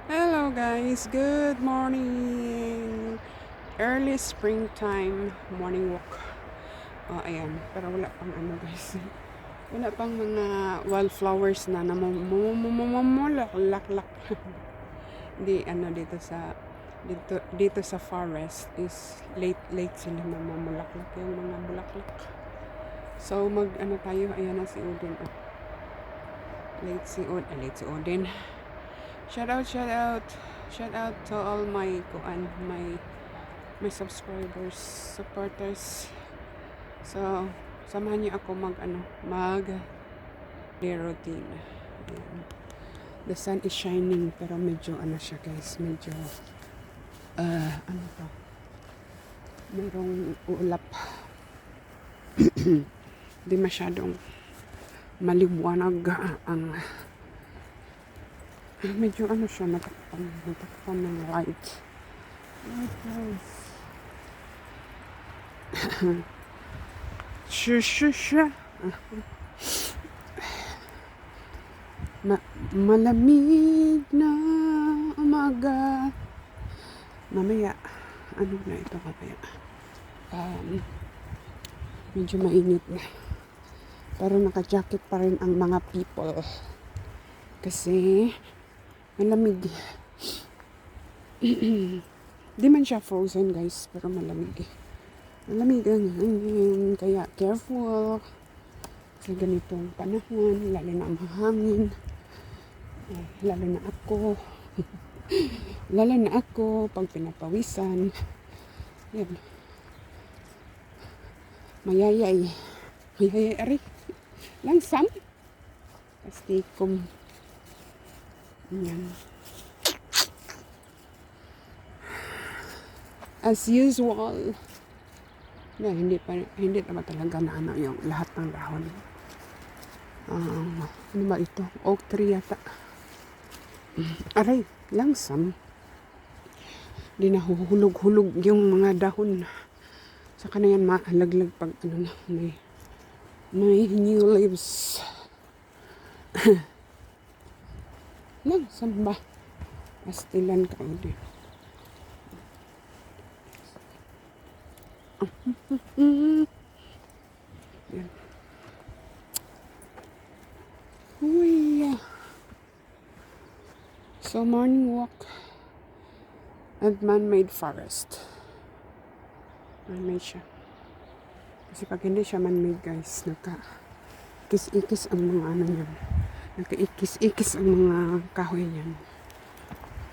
Hello guys, good morning. Early springtime morning walk. Oh, ayan. Pero wala pang ano guys. Wala pang mga wildflowers na namumulaklak. Di ano dito sa forest is late sila namumulaklak yung mga bulaklak. So mag ano tayo, ayan na si Odin. Oh. Late si Odin. Shout out. Shout out to all my my subscribers, supporters. So, samahan niyo ako mag day routine. Ayan. The sun is shining pero medyo ano siya guys, medyo ano to? Merong ulap. Di masyadong maliwanag ang medyo ano siya, natakpan ng light. Shusha. Malamig na umaga. Mamaya, ano na ito kaya? Medyo mainit na. Pero naka-jacket pa rin ang mga people. Kasi, malamig. Di man siya frozen guys, pero malamig. Malamig ang hangin, kaya careful. Sa ganitong panahon, lalo na ang hangin. Lalo na ako. Lalo na ako, pag pinapawisan. Yan. Mayayay. Mayayay, ari. Langsam. Pastikom. Yan. As usual. Na, hindi naman talaga na ano yung lahat ng dahon. Ano ba ito? Oak tree yata. Aray, langsam. Di na hulog yung mga dahon. Saka na yan maalaglag pag ano na may new leaves. Langsam ba? Pastilan ka ulit. Yan. Uy. So morning walk at man-made forest. Man-made siya. Kasi pag hindi siya man-made guys, nagka-ikis-ikis ang mga ano niyan. Nagka-ikis-ikis ang mga kahoy niyan.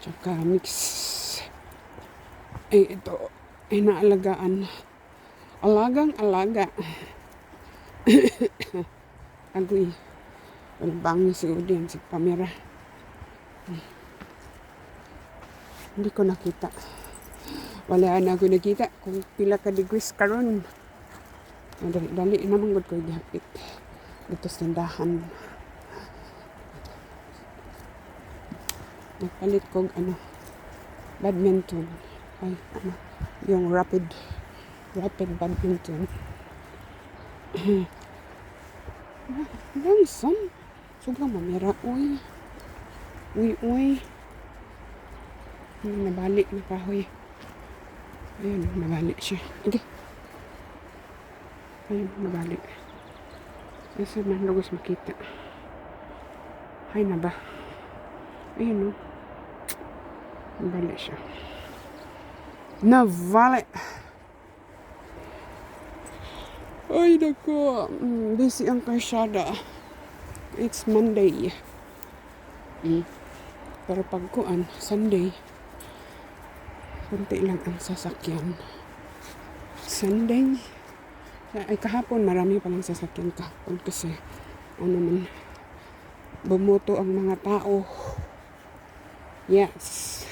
Tsaka mix. Ito ay naalagaan. Alagang-alaga. Agoy. Bang si Udin, si Pamira. Hindi ko nakita. Wala na ako nakita kung pila ka degrees karon. Dali naman gud ko gihapit. Dito sa tindahan. Nagpalit ko badminton. Ay, yung rapid badminton. Langsam. Sobrang mamira. Uy. Nabalik na kahoy. Ayun, nabalik siya. Okay. Ayun, nabalik. Kasi man lugos makita. Ay na ba? Ayun, no. Nabalik siya. Nabalik! Ay, nako. Busy ang karsada. It's Monday. Pero pagkuan, Sunday, kunti lang ang sasakyan. Sunday, ay kahapon marami pa lang sasakyan kahapon kasi bumoto ang mga tao. Yes.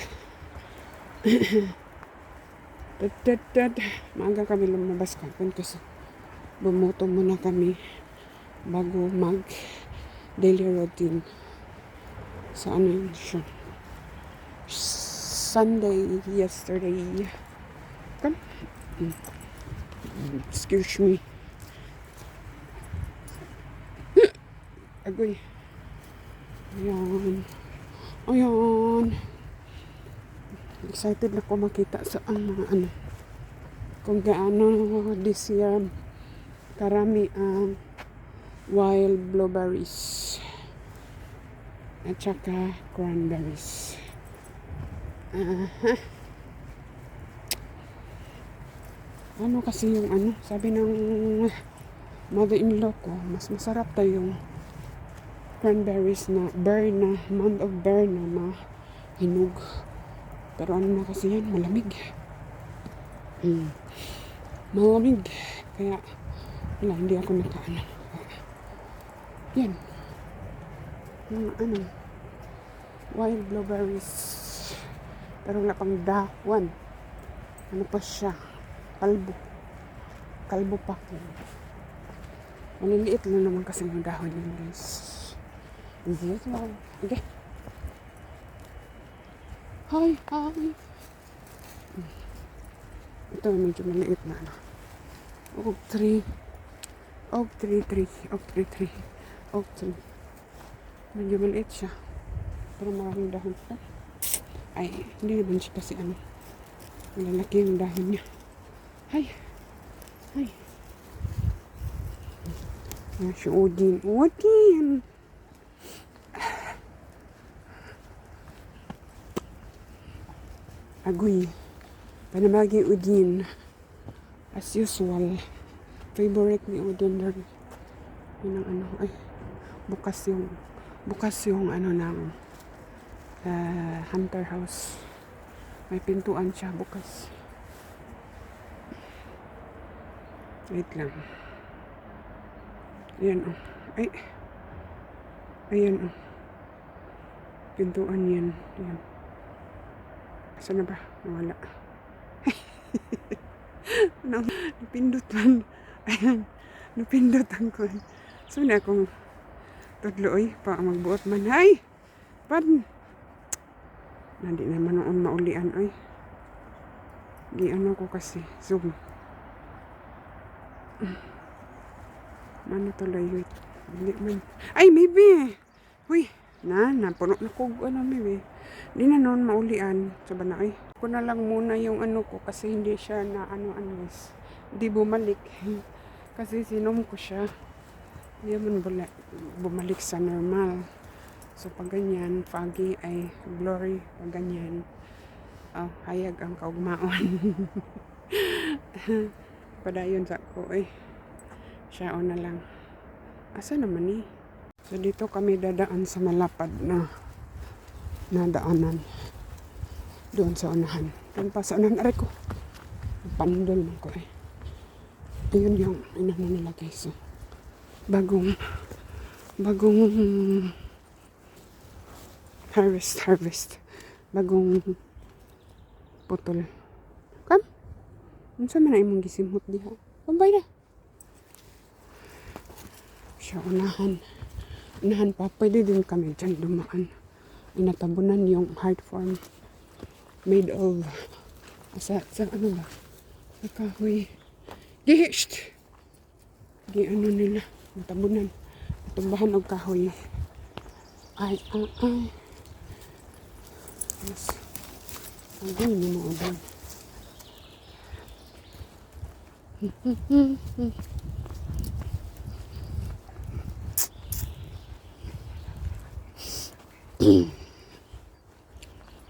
Maaga kami lumabas kahapon kasi bumoto muna kami bago mag daily routine sa ano yun siya. Sunday yesterday. Come. Excuse me. Agoy. Ayan. Excited ako makita sa ang mga ano. Kung gaano this year karami ang wild blueberries at saka cranberries. Ano kasi yung ano, sabi ng mother-in-law ko, mas masarap tayo yung cranberries na burn na, amount of burn na hinog. Pero ano na kasi yan, malamig. Malamig. Kaya, wala, hindi ako nakaano. Yan. Yung ano, wild blueberries. Pero wala pang dahon. Ano pa siya? Kalbo. Kalbo pa ko. Maliliit lang naman kasi yung dahon yun, guys. This one. Okay. Hi, hi. Ito, medyo maliit na ano. Oak tree. Oak tree. Oak tree. Medyo maliit siya. Pero maraming dahon pa. Ay, hindi naman siya kasi ano. Malalaki yung dahon niya. Hi. Hi. Yan si Odin. Odin! Agoy. Panamagi Udin. As usual. Favorite ni Udin doon. Yun ang ano. Ay. Bukas yung ano ng Hunter House. May pintuan siya bukas. Wait lang. Ayan oh. Ay. Ayan oh. Pintuan yan. Ayan. Saan na ba? Nawala. Napindot man. Ayan. Napindot ang ko. So na akong tudloy pa magbuot man. Hay! Pad! Nandi naman noon maulian. Ay. Di ano ko kasi. Zoom. Mano tuloy. Wait. Hindi man. Ay, maybe! Uy! Napuno na ko. Ano, maybe. Di na noon maulian. Saba na ay. Ko na lang muna yung ano ko kasi hindi siya na ano. Di bumalik. Kasi sinom ko siya. Hindi man bumalik sa normal. So pag ganyan, foggy ay blurry. Pag ganyan, hayag ang kaugmaon. Padayon sa ko eh. Siya na lang. Asa naman eh? So dito kami dadaan sa malapad na daanan. Doon sa unahan. Doon pa sa unahan. Aray ko. Pandol ko eh. Ayun yung inano nila guys. So, bagong harvest. Bagong putol. Come. Unsa man na imong gisimhot diha? Kumbay na. Siya unahan pa. Pwede din kami dyan dumaan. Inatabunan yung heart form made of sa ano ba? Sa kahoy. Gihisht! Ano nila? Natabunan. Tumbahan og kahoy. Ay. Yes. Agay mo mo doon.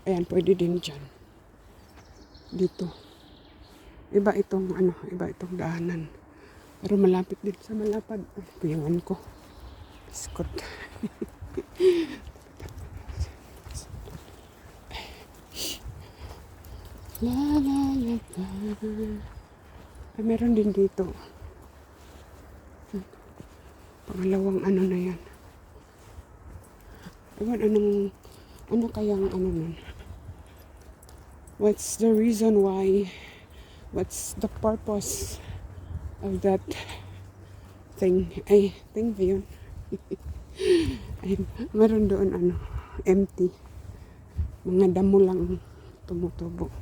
Ayan, pwede din dyan. Dito. Iba itong daanan. Pero malapit din sa malapad. Ay, kuyawan ko. Biskot. La. Ay, meron din dito. Pangalawang ano na yan. Ewan, ano kayang ano nun? What's the reason why? What's the purpose of that thing? Ay, thing ba yun? Ay, meron doon empty. Mga damo lang tumutubo.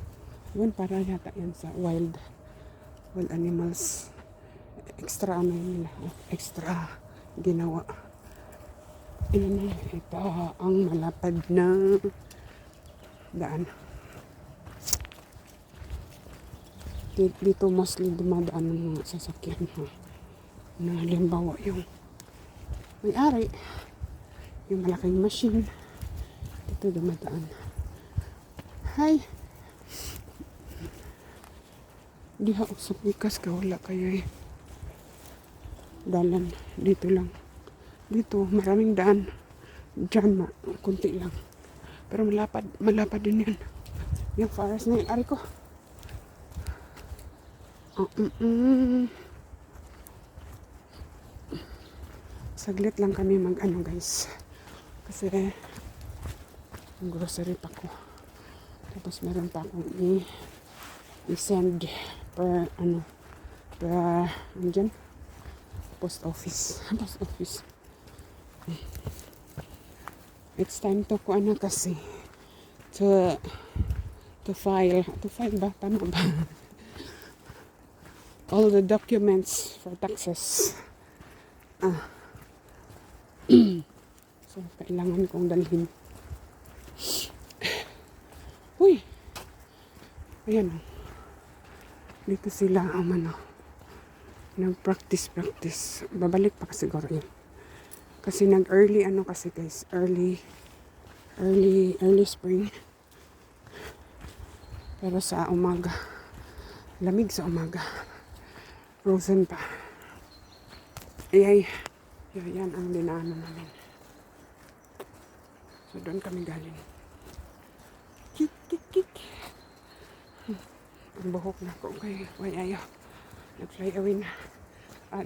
Yun, para yata yan sa wild animals. Extra ginawa. Ito ang malapad na daan. Dito mostly dumadaan ng mga sasakyan ha. Na halimbawa yung may-ari, yung malaking machine, dito dumadaan. Hi! Di ha usap ikas ka, wala kayo eh. Dalan, dito lang. Dito, maraming daan. Diyan, kunti lang. Pero malapad din yan. Yung forest na yun, ari ko. Saglit lang kami mag-ano guys. Kasi, grocery pa ko. Tapos meron pa akong i-send per andyan, post office. It's time to kasi to file ba? Tama ba? All the documents for taxes. So, kailangan kong dalhin. Uy! Ayan o. Dito sila nag-practice. Babalik pa siguro yun. Kasi nag-early kasi guys. Early spring. Pero sa umaga. Lamig sa umaga. Frozen pa. Ay. Yan ang dinaanan namin. So doon kami galing. Kik. Ang buhok na ko kay ayaw. Nag-fly away na.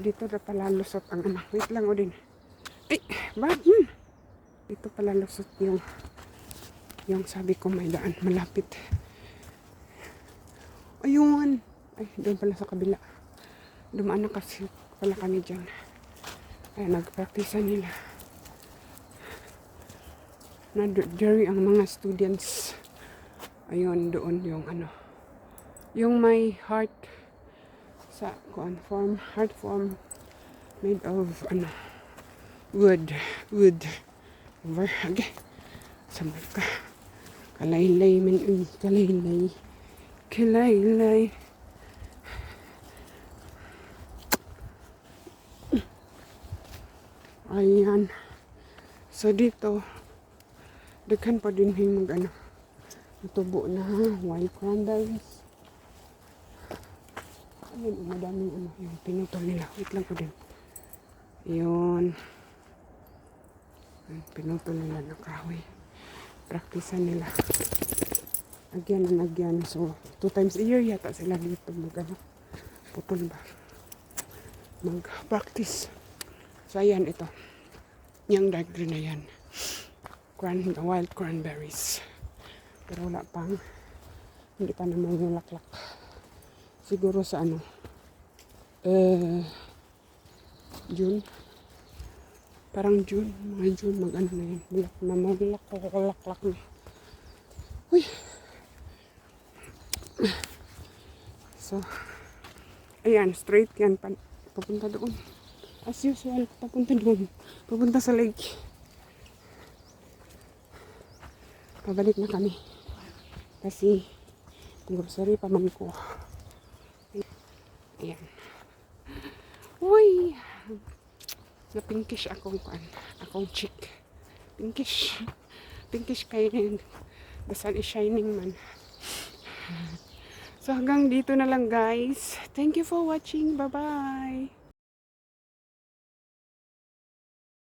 Dito na pala lusot ang wait lang o din. Ay, bakit? Dito pala lusot yung sabi ko may daan malapit. Ayun. Ay, doon pala sa kabila. Dumaan na kasi pala kami dyan. Ay, nag-practice nila. During ang mga students. Ayun, doon yung yung may heart sa heart form made of wood over okay. Sabay ka kalaylay man kalaylay ayan. So dito daghan pa din yung natubo na wild cranberries. Ayun, madaming yung pinutol nila. Wait lang ko din. Yun. Pinutol nila ng kahoy. Practicean nila. Again and again. So, 2 times a year yata sila dito putol ba? Mag-practice. So, ayan ito. Yung dark green na yan. Wild cranberries. Pero wala pang hindi pa naman yung laklak. Siguro sa June. Parang June. Mga June na yan. Laklak na. Uy. So, ayan, straight yan. Papunta doon. As usual, papunta doon. Papunta sa lake. Pabalik na kami. Kasi, grocery pa man ko. Ayan. Uy! Na-pinkish akong chick. Pinkish kayo. The sun is shining man. So hanggang dito na lang guys. Thank you for watching. Bye-bye.